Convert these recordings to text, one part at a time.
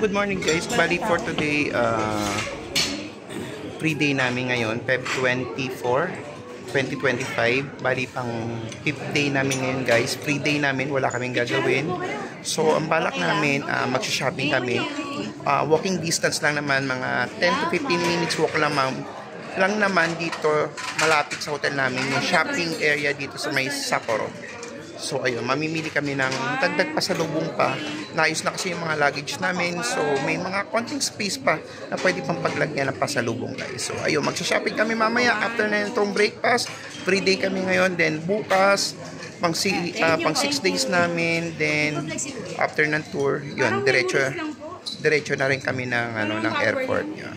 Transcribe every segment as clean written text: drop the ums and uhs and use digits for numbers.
good morning guys. Bali for today, pre-day namin ngayon, Feb 24, 2025. Bali pang 5th day namin ngayon guys. Pre-day namin, wala kaming gagawin. So, ang balak namin, magsha-shopping kami. Walking distance lang naman, mga 10 to 15 minutes walk lang naman dito, malapit sa hotel namin, yung shopping area dito sa may Sapporo. So ayun, mamimili kami ng dagdag pasalubong pa. Naayos na kasi yung mga luggage namin. So may mga konting space pa na pwede pang paglagyan ng pasalubong guys. So ayun, magsha-shopping kami mamaya after na itong breakfast. Free day kami ngayon. Then bukas, pang 6 days namin. Then after ng tour, yun, diretso na rin kami ng airport. Yun.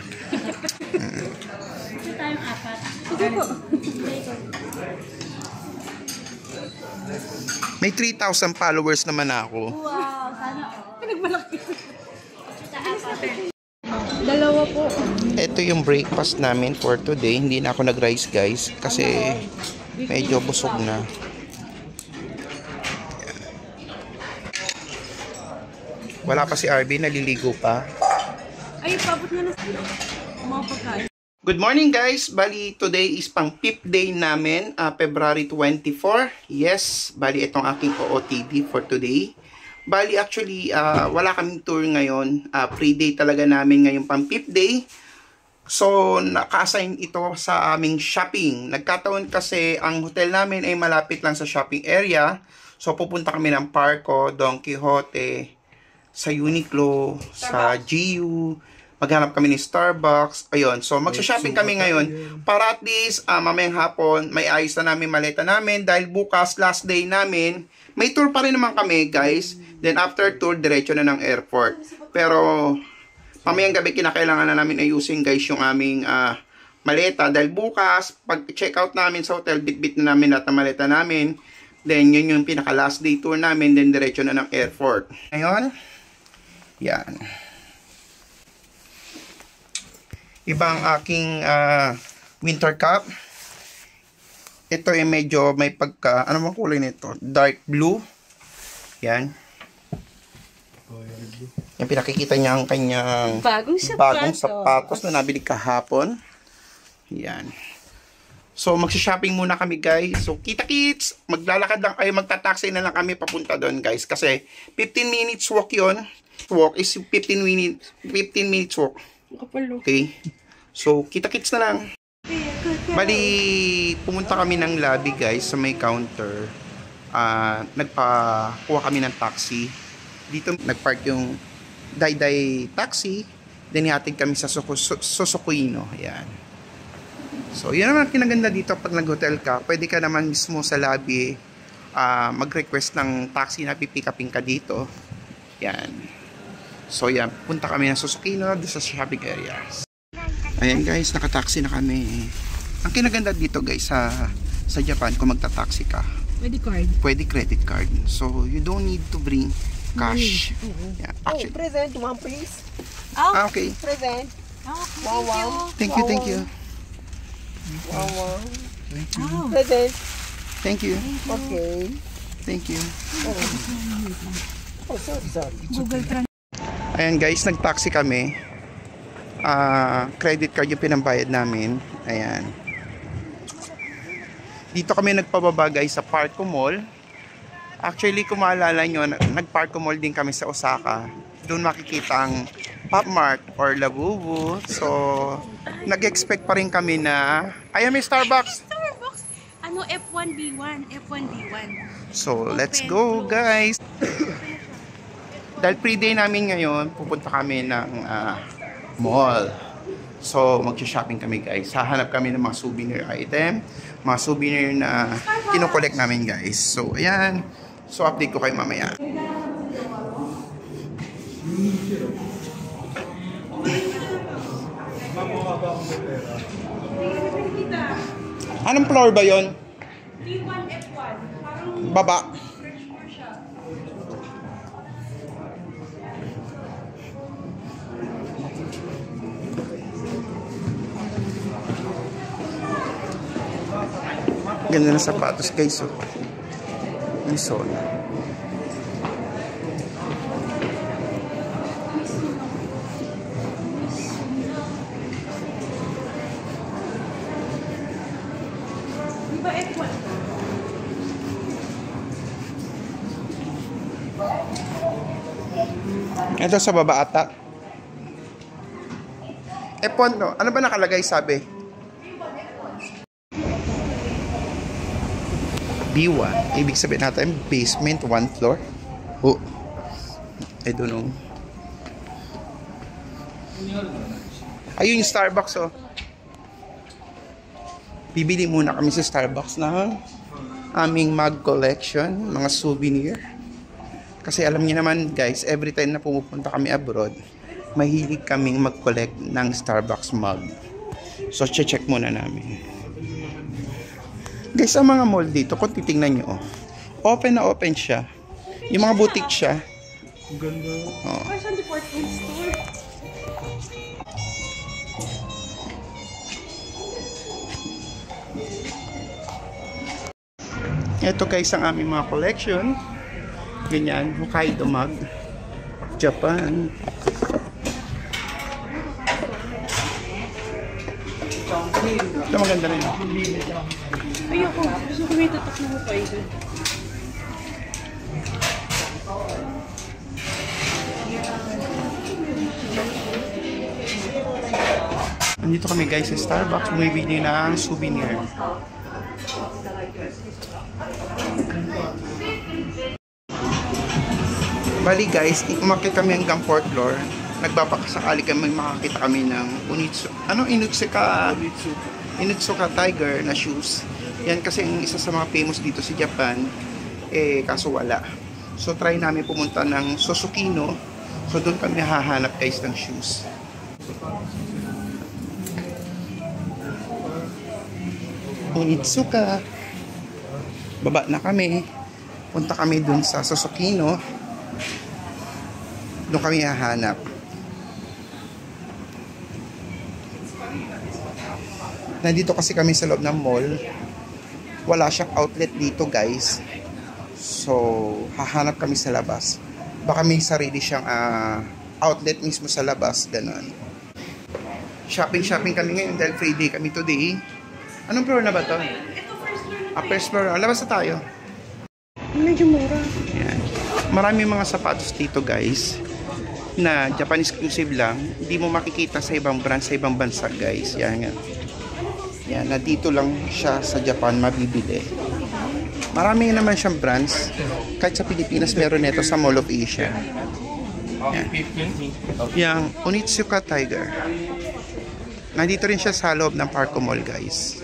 May 3,000 followers naman ako. Wow, sana pinagmalaki. Dalawa po. Ito yung breakfast namin for today. Hindi na ako nag-rice guys kasi medyo busog na. Wala pa si RB, naliligo pa. Ay, pabot na mga pagkain. Good morning guys! Bali, today is pang 5th day namin, February 24. Yes, bali itong aking OOTD for today. Bali actually, wala kaming tour ngayon. Pre-day talaga namin ngayon pang 5th day. So, naka-assign ito sa aming shopping. Nagkataon kasi ang hotel namin ay malapit lang sa shopping area. So, pupunta kami ng Parco, Don Quixote, sa Uniqlo, sa GU. Maghanap kami ni Starbucks. Ayun. So, magsha-shopping kami ngayon para at least mamayang hapon may ayos na namin maleta namin dahil bukas last day namin. May tour pa rin naman kami, guys. Then after tour, diretso na ng airport. Pero mamayang gabi kinakailangan na namin ayusin, guys, yung aming maleta dahil bukas pag check out namin sa hotel, bit-bit na namin lahat ng maleta namin. Then yun yung pinaka last day tour namin, then diretso na ng airport. Ngayon, yan. Ibang aking winter cap. Ito ay medyo may pagka, ano bang kulay nito? Dark blue. Yan. Yan, pinakikita niya ang kanyang bagong sapatos na nabili kahapon. Yan. So, magsha-shopping muna kami guys. So, kita-kits. Maglalakad lang kayo, magta-taxi na lang kami papunta doon guys. Kasi 15 minutes walk yun. Walk is 15 minutes walk. Okay. So, kita-kits na lang. Bali, pumunta kami ng lobby guys sa may counter. Nagpakuha kami ng taxi. Dito nagpark yung Dayday taxi. Then ihatid kami sa Susukuino. Ayan. So, yun naman kinaganda dito pag nag-hotel ka. Pwede ka naman mismo sa lobby mag-request ng taxi na pipikapin ka dito. Ayan. So yan, punta kami ng Susukuino doon sa shopping area. Ayan guys, nakataxi na kami. Ang kinaganda dito guys sa Japan, kung magta-taxi ka, Pwede card. Pwede credit card. So you don't need to bring cash. Yeah, actually, present one please. Okay. Present. Wow, wow. Thank you. Wow. Wow. Present. Thank you. Okay. Thank you. Oh, sorry. Google Translate. Ayan guys, nag-taxi kami. Credit card yung pinambayad namin. Ayan. Dito kami nagpababa guys sa Parco Mall. Actually, kung maalala nyo, nag-Parco Mall din kami sa Osaka. Doon makikita ang Pop Mart or Labubu. So, nag-expect pa rin kami na ayan, may Starbucks. Ano, F1B1. So, let's go guys. Dahil pre-day namin ngayon, pupunta kami ng mall. So, mag-shopping kami guys. Hahanap kami ng mga souvenir item. Mga souvenir na kinokollect namin guys. So, ayan. So, update ko kayo mamaya. Anong floor ba yon? B1, F1. Baba. Ganda ng sapatos guys. Oh. May sole. ba F1? Ito sa baba ata. F1 no? Ano ba nakalagay sabi? B1. Ibig sabihin natin basement, 1 floor. Oh. I don't know. Ayun yung Starbucks oh. Bibili muna kami sa Starbucks ng aming mug collection, mga souvenir. Kasi alam niyo naman guys, every time na pumupunta kami abroad, mahilig kaming mag-collect ng Starbucks mug. So check muna namin. Guys, ang mga mall dito, kung titingnan nyo, open na open siya. Yung mga boutique siya. Ganda. Oh. Fashion department store. Ito guys ang aming mga collection. Ganyan, Hokkaido mug. Japan. Ito maganda rin. Ayoko. Gusto ko may tatak na Hokkaido. Nandito kami guys sa Starbucks. Bumibili ng souvenir. Bali guys, umakyat kami hanggang 4th floor. Nagbabakasakali kami makakita kami ng Onitsuka Tiger na shoes. Yan kasi ang isa sa mga famous dito sa Japan. Kaso wala. So try namin pumunta ng Sosokino. So doon kami hahanap guys ng shoes. Onitsuka. Baba na kami. Punta kami doon sa Sosokino. Doon kami hahanap. Nandito kasi kami sa loob ng mall. Wala siyang outlet dito guys. So, hahanap kami sa labas. Baka may sarili siyang outlet mismo sa labas. Ganon. Shopping kami ngayon dahil free day kami today. Anong floor na ba to? First floor. Labas na tayo. Medyo mura. Yan. Marami mga sapatos dito guys. Na Japan exclusive lang. Hindi mo makikita sa ibang brand, sa ibang bansa guys. Yan nga. Yan, na dito lang siya sa Japan mabibili. Marami naman siyang brands. Kahit sa Pilipinas meron nito sa Mall of Asia. Yan. Yang Onitsuka Tiger. Nandito rin siya sa loob ng Parco Mall guys.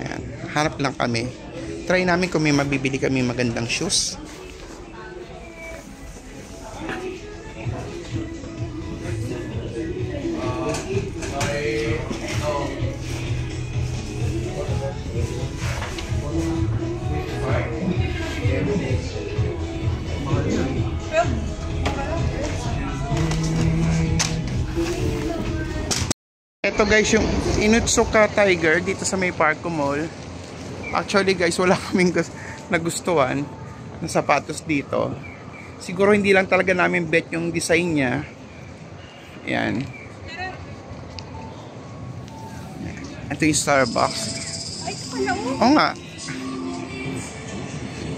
Ayan. Hanap lang kami. Try namin kung may mabibili kami magandang shoes. Ito guys yung Onitsuka Tiger dito sa may Parco Mall. Actually guys, wala kaming nagustuhan na sapatos dito. Siguro hindi lang talaga namin bet yung design niya. Ayan. Ito yung Starbucks. Oo nga.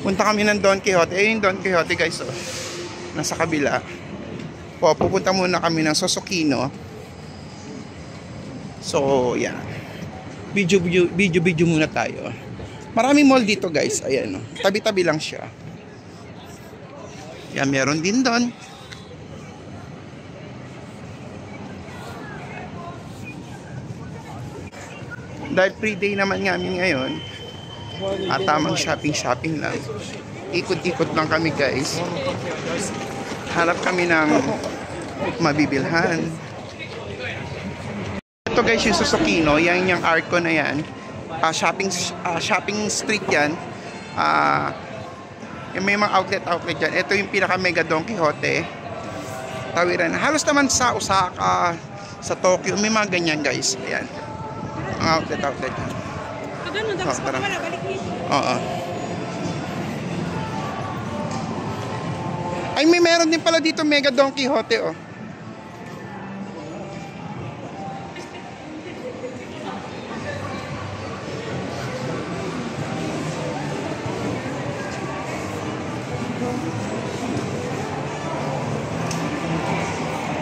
Punta kami ng Don Quixote. Ayun yung Don Quixote guys. Oh. Nasa kabila. Pupunta muna kami ng Sosokino. So, yan. Video muna tayo. Maraming mall dito guys. Ayan. Oh. Tabi-tabi lang siya. Yan, meron din doon. Dahil free day naman namin ngayon. Tamang shopping lang. Ikot-ikot lang kami guys. Hanap kami ng mabibilhan. Ito guys yung Sosokino, yan yung Arco na yan. Shopping street yan. May mga outlet dyan. Ito yung pinaka mega Don Quixote. Tawiran. Halos naman sa Osaka, sa Tokyo, may mga ganyan guys. Ayan. Mga outlet dyan. Ganun, tapos wala, balik dito. Oo. Ay, meron din pala dito mega Don Quixote oh.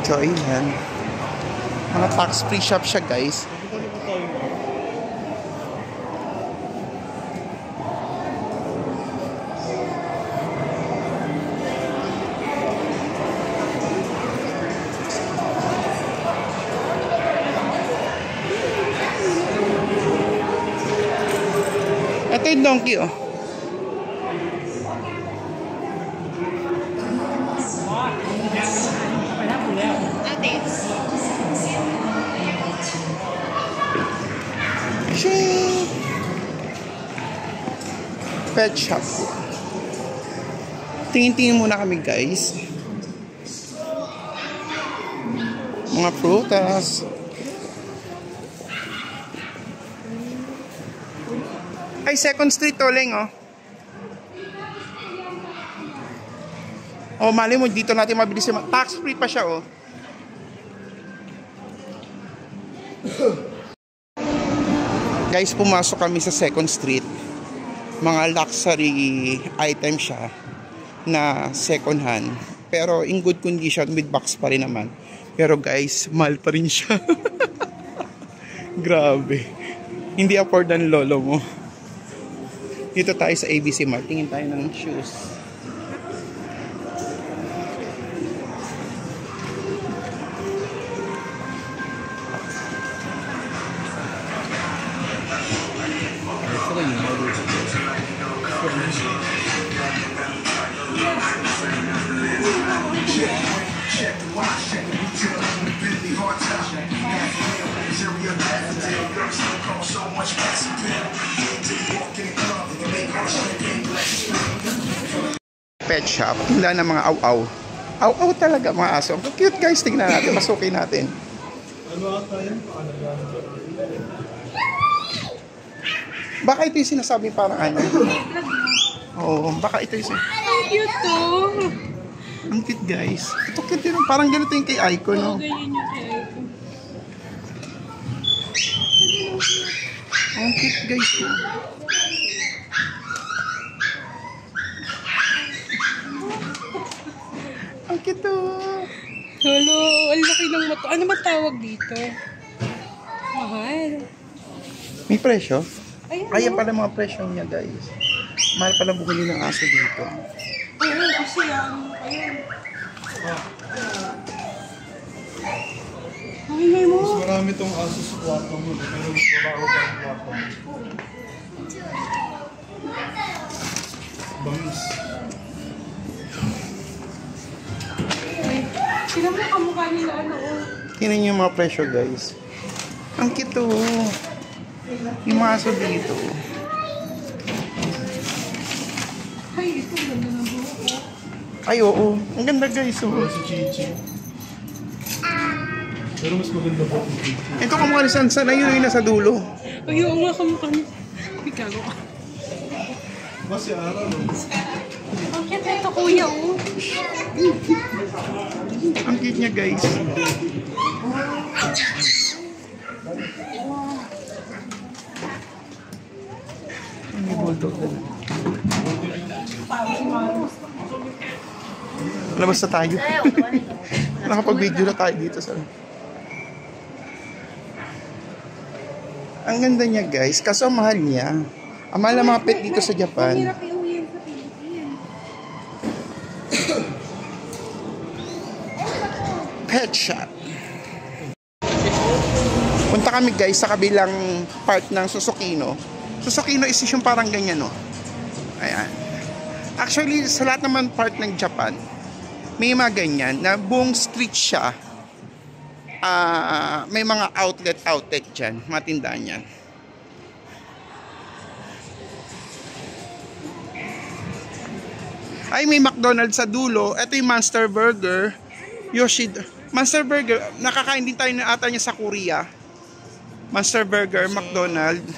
Joyland. Mga tax-free shop siya, guys. Ito yung donkey, oh. Shing! Pet shop. Tingin-tingin muna kami, guys. Mga prutas. Ay, Second Street Toleng, oh. Oh, mali mo, dito natin mabilis yung tax free pa siya, oh. Guys, pumasok kami sa Second Street. Mga luxury item siya na second hand. Pero in good condition, with box pa rin naman. Pero guys, mahal pa rin siya. Grabe. Hindi afford ng lolo mo. Dito tayo sa ABC Mart. Tingin tayo ng shoes. Pet shop, tindahan ng mga aw-aw. Aw-aw talaga mga aso. Ang cute, guys, tingnan natin, masukin natin. Baka ito yung sinasabi parang ano. Oo, baka ito yung Cute to. ang cute, guys. Ito cute din, parang ganito yung kay Aiko, no? Ganyan yung kay Aiko. Ang cute, guys, oh. Ang cute, oh. Hello, ang laki ng mata. Ano ba tawag dito? Mahal. May presyo? Ayun, Kaya pala mga presyo niya, guys. Mahal pala bumili ng aso dito. Oo, kasi ayun. Ay, mo. Mas marami tong aso sa kwarto mo, pero mas babaho pa ang kwarto mo. Bangis. Sino mo kamukha nila ano? Tingnan niyo yung mga presyo, guys. Ang cute, oh. Yung mga aso dito. Ay, ito ganda ng buhok ko. Ay, oo. Ang ganda, guys, oh. Si Chichi. Pero mas maganda po si Chichi. Ito kamukha ni Sansan. Ayun yung nasa dulo. Ay, oo nga kamukha niya. Picago ka. Mas si Ara, no? Ang cute na ito, kuya, oh. Ang cute niya, guys. May bulldog na. Labas na tayo. Nakapag-video na tayo dito sa... Ang ganda niya, guys. Kaso ang mahal niya. Ang mahal ng mga pet dito sa Japan. Ang hirap iuwi yan sa Pilipinas. Pet shop. Punta kami, guys, sa kabilang part ng Susukino. Susukino is yung parang ganyan, no? Ayan. Actually, sa lahat naman part ng Japan, may mga ganyan na buong street siya. May mga outlet dyan, mga tindahan yan. Ay, may McDonald's sa dulo. Ito yung Monster Burger. Monster Burger, nakakain din tayo na ata niya sa Korea. Monster Burger, McDonald's.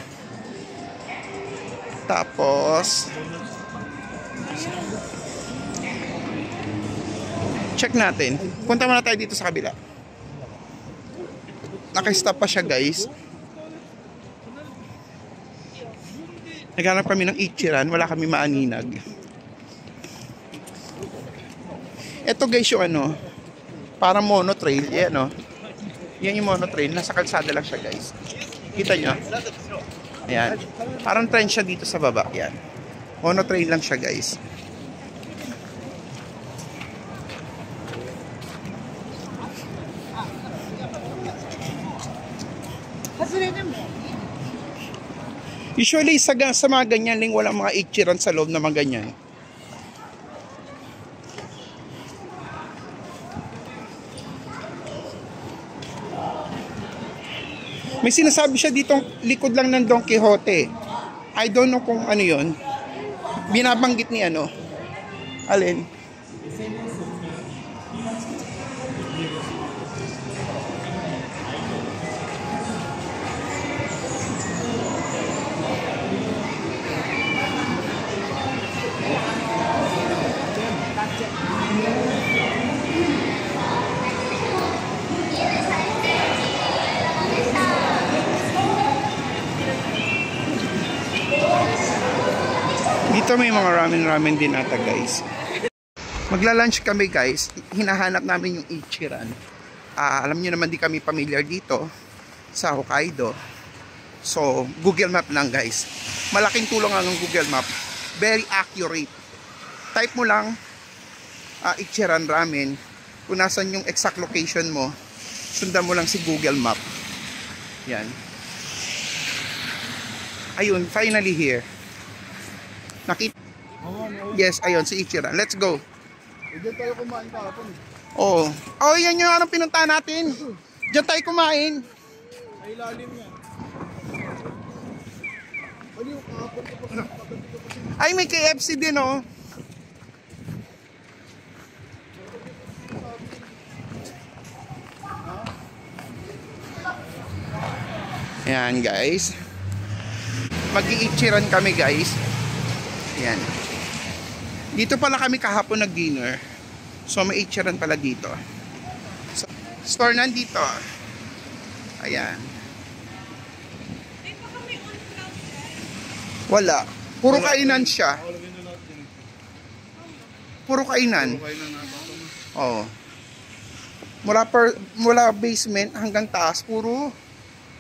Tapos check natin. Punta muna tayo dito sa kabila. Naka-stop pa siya, guys. Naghanap kami ng Ichiran, wala kami maaninag. Ito, guys, yung ano, Parang monotrail. Yan o. Yan yung monotrail. Nasa kalsada lang siya guys. Kita nyo? Ayan. Parang train siya dito sa baba. Yan. Monotrail lang siya guys. Usually sa mga ganyan ling walang mga ichiran sa loob na mga ganyan. May sinasabi siya ditong likod lang ng Don Quixote. I don't know kung ano yun. Binabanggit ni ano. Alin? Dito may mga ramen din ata guys. Magla-lunch kami guys. Hinahanap namin yung Ichiran. Alam niyo naman di kami familiar dito sa Hokkaido. So Google Map lang guys. Malaking tulong ang Google Map. Very accurate. Type mo lang Ichiran Ramen. Kung nasan yung exact location mo, sundan mo lang si Google Map. Yan. Ayun, finally here. Nakita. Yes, ayun, si Ichiran. Let's go. Diyan tayo kumain kahapon. Oo. Oh, yan yung anong pinunta natin. Diyan tayo kumain. Ay, lalim yan. Baliw, kahapon ko pa. Ay, may KFC din, oh. Ayan, guys. Mag-i-Ichiran kami, guys. Ayan. Dito pala kami kahapon nag-dinner. So may Ichiran pala dito. So, store nandito. Ayan. Wala. Puro kainan siya. Puro kainan. Oo. Mula basement hanggang taas, puro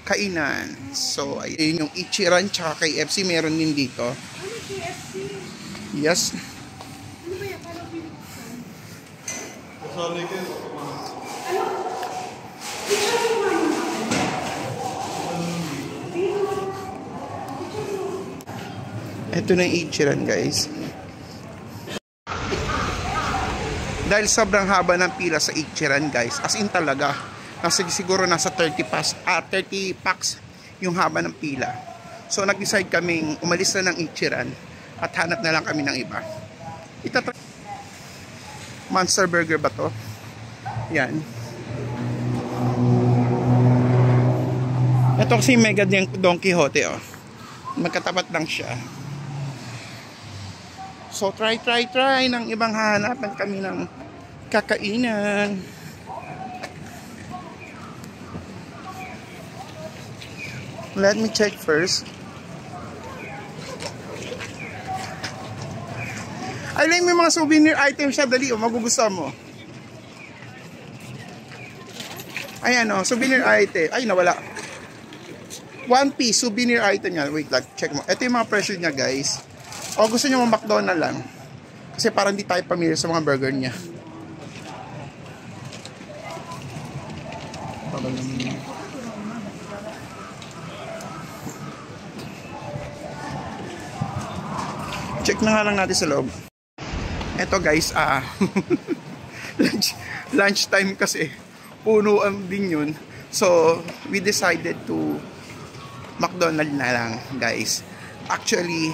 kainan. So, ayun yung Ichiran tsaka KFC meron din dito. Yes. Ito na yung Ichiran guys. Dahil sobrang haba ng pila sa Ichiran guys. As in talaga. Siguro nasa 30 packs yung haba ng pila. So nag-decide kaming umalis na ng Ichiran at hanap na lang kami ng iba. Monster Burger ba to? Yan. Ito kasi mega Don Quixote, oh. Magkatapat lang siya. So try ng ibang hanapan kami ng kakainan. Let me check first. Ay, may mga souvenir items siya. Dali, magugustuhan mo. Ayan, oh, souvenir item. Ay, nawala. One piece, souvenir item niya. Wait lang, check mo. Ito yung mga presyo niya, guys. O, gusto niyo mga McDonald's lang. Kasi parang di tayo pamilya sa mga burger niya. Check na nga lang natin sa loob. Eto guys, lunch time kasi. Punuan din yun. So, we decided to McDonald's na lang, guys. Actually,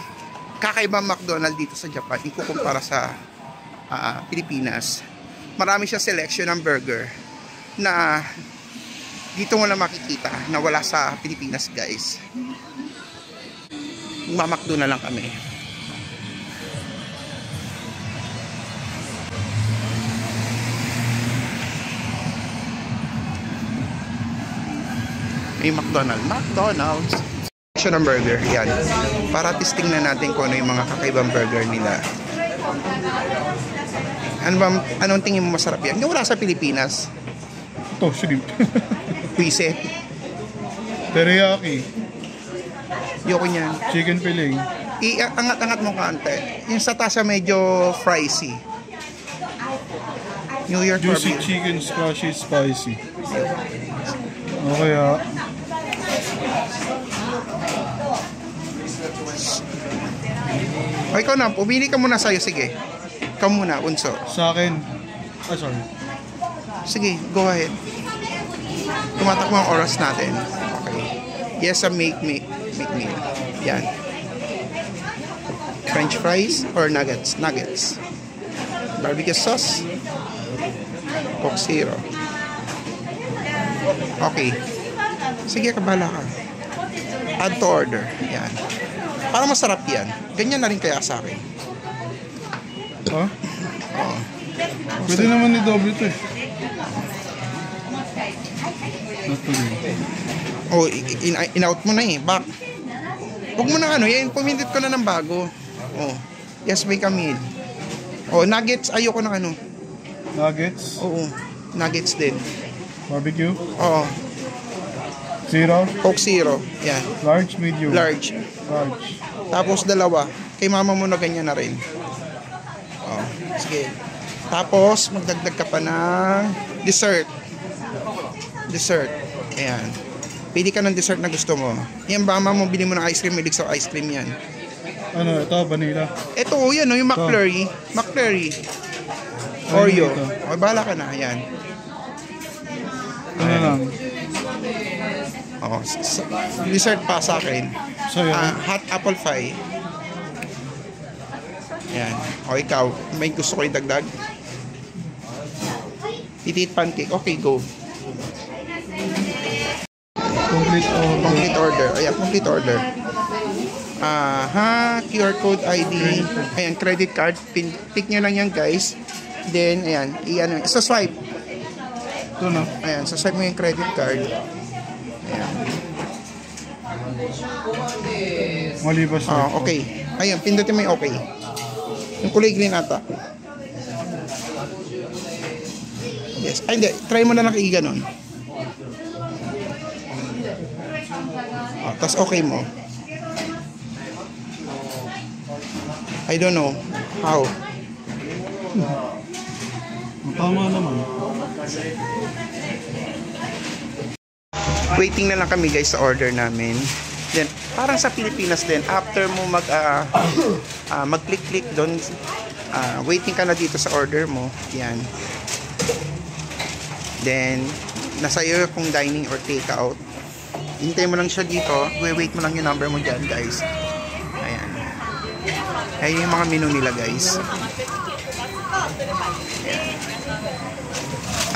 kakaiba McDonald's dito sa Japan. Ikukumpara sa Pilipinas. Marami siya selection ng burger na dito mo lang makikita na wala sa Pilipinas, guys. Mamakdo na lang kami. May McDonald's siya ng burger, yan, para testing na natin kung ano yung mga kakaibang burger nila. Anong tingin mo masarap yan? Yung wala sa Pilipinas. To, shrimp. Puise. Teriyaki. Yoko niyan. Chicken fillet. Iangat-angat mo kante. Yung sa tasa medyo pricey. New York Juicy barbecue. chicken splashy spicy. Okay ah. O ikaw na, pumili ka muna sa'yo. Sige. Ikaw muna, Unso. Sa akin. Sorry. Sige, go ahead. Tumatakbo ang oras natin. Okay. Yes, make me. Yan. French fries or nuggets? Nuggets. Barbecue sauce. Coke Zero. Okay. Sige, kabala ka. Add to order. Yan. Para masarap yan. Ganyan na rin kaya sa akin. Ha? Oo. Pwede naman ni double to eh. Not today. Oh, in-out mo na eh. Back. Huwag mo na ano, yan, pumindot ko na ng bago. Oh. Yes, may kamil. Oh, nuggets, ayoko ng ano. Nuggets. Oo. Nuggets din. Barbecue. Oo. Zero. Coke Zero. Yan. Large, medium. Large. Large. Tapos dalawa. Kay mama mo na ganyan na rin. Oh. Sige. Tapos, magdagdag ka pa ng dessert. Dessert. Ayan. Pili ka ng dessert na gusto mo. Yan, mama mo, bili mo ng ice cream. Milig sa ice cream yan. Ano, ito, vanilla. Ito, yan, yung McFlurry. McFlurry. Oreo. O, bahala ka na. Yan. Ano lang. Oh, dessert pa sa akin. Sa'yo. Hot apple pie. Yan. O, ikaw, may gusto ko idagdag? Petite pancake. Okay, go. Complete order. Complete order. Ayan, complete order. QR code ID. Ayan, credit card. Pick nyo lang yan, guys. Then, ayan, swipe. Ito na. Ayan, swipe mo yung credit card. Ayan. Malibas na. Okay. Ayan, pindutin mo yung okay. Yung kulay green ata. Yes. Ay, hindi. Try mo na lang i-ganon. Tapos okay mo. I don't know how. Tama naman. Waiting na lang kami guys sa order namin. Then, parang sa Pilipinas din, after mo mag-click-click doon, waiting ka na dito sa order mo. Yan. Then, nasa iyo kung dining or take-out. Hintay mo lang siya dito. Wait mo lang yung number mo dyan, guys. Ayan. Ayan yung mga menu nila, guys. Ayan.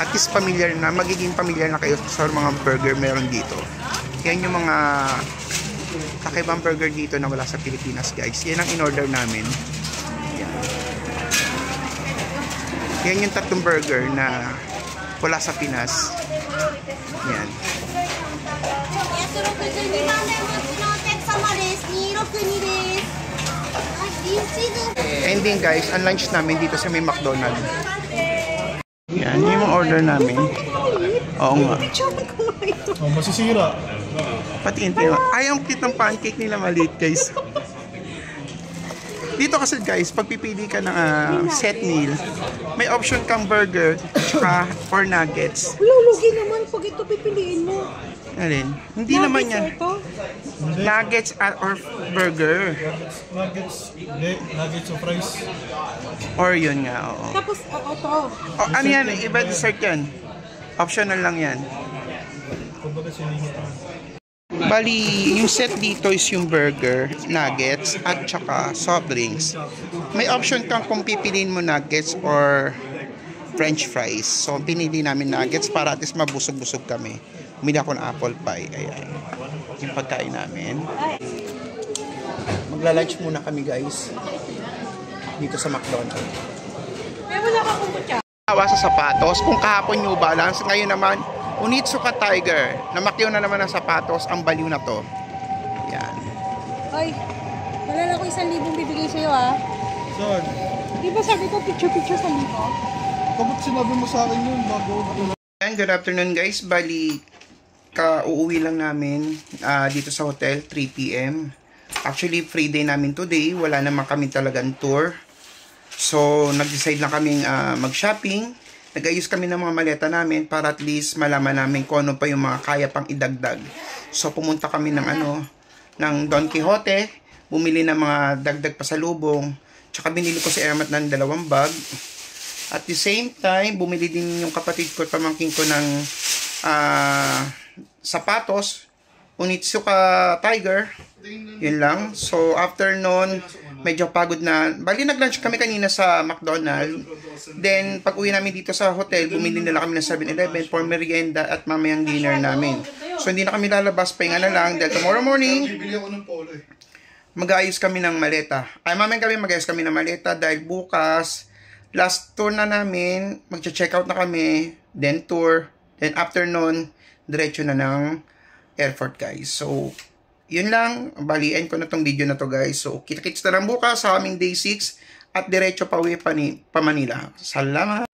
At least familiar na, magiging familiar na kayo sa mga burger meron dito. Yan yung mga kakaibang burger dito na wala sa Pilipinas, guys. Yan ang in-order namin. Yan. Yan yung tatlong burger na wala sa Pinas. Yan. And then guys, ang lunch namin dito sa may McDonald's. Yan, yung mga order namin. Oo nga. Oh, masisira. Pati hindi. Ay, ang cute ng pancake nila maliit, guys. Dito kasi guys, pag pipili ka ng set meal, may option kang burger or nuggets. Lulugi naman pag ito pipiliin mo. Alin? Hindi naman yan. Nuggets or burger. Nuggets. Hindi. Nuggets o fries. Or yun nga, oo. Tapos, ito. O, ano yan? Iba dessert yan. Optional lang yan. Kumbaga siningit. Bali, yung set dito is yung burger, nuggets, at saka soft drinks. May option kang kung pipiliin mo nuggets or french fries. So, pinili namin nuggets para at least mabusog-busog kami. Umili ako ng apple pie. Ayan. Yung pagkain namin. Magla-lunch muna kami, guys. Dito sa McDonald's. Eh, wala ka kumutya. Awa sa sapatos. Kung kahapon New Balance, ngayon naman, Onitsuka Tiger. Namakyaw na naman ang sapatos. Ang baliw na to. Yan. Ay, wala na ako 1,000 bibigay sa'yo ah. Saan? Di ba sabi ko picture-picture 1,000? Kapag sinabi mo sa akin yun, bago. Yan Ayan, good afternoon guys. Bali, uuwi lang namin dito sa hotel, 3 p.m. Actually, free day namin today. Wala naman kami talagang tour. So, nag-decide lang kaming mag-shopping. Nag-ayos kami ng mga maleta namin para at least malaman namin kung ano pa yung mga kaya pang idagdag. So, pumunta kami ng ng Don Quixote. Bumili ng mga dagdag pasalubong. Tsaka binili ko si Ermat ng 2 bag. At the same time, bumili din yung kapatid ko, pamangkin ko ng sapatos, Onitsuka Tiger. Yun lang. So, after nun, medyo pagod na. Bali, nag-lunch kami kanina sa McDonald's. Then, pag uwi namin dito sa hotel, bumili nila kami ng 7-Eleven for merienda at mamayang dinner namin. So, hindi na kami lalabas, pahinga na lang. Dahil tomorrow morning, mag-aayos kami ng maleta. Mamayang kami mag-aayos kami ng maleta dahil bukas, last tour na namin, mag-check out na kami, then tour, then after nun, diretso na ng airport guys. So, yun lang, baliin ko na tong video na to guys. So, kita-kits na lang bukas sa aming day 6 at diretso pa uwi pa Manila. Salamat!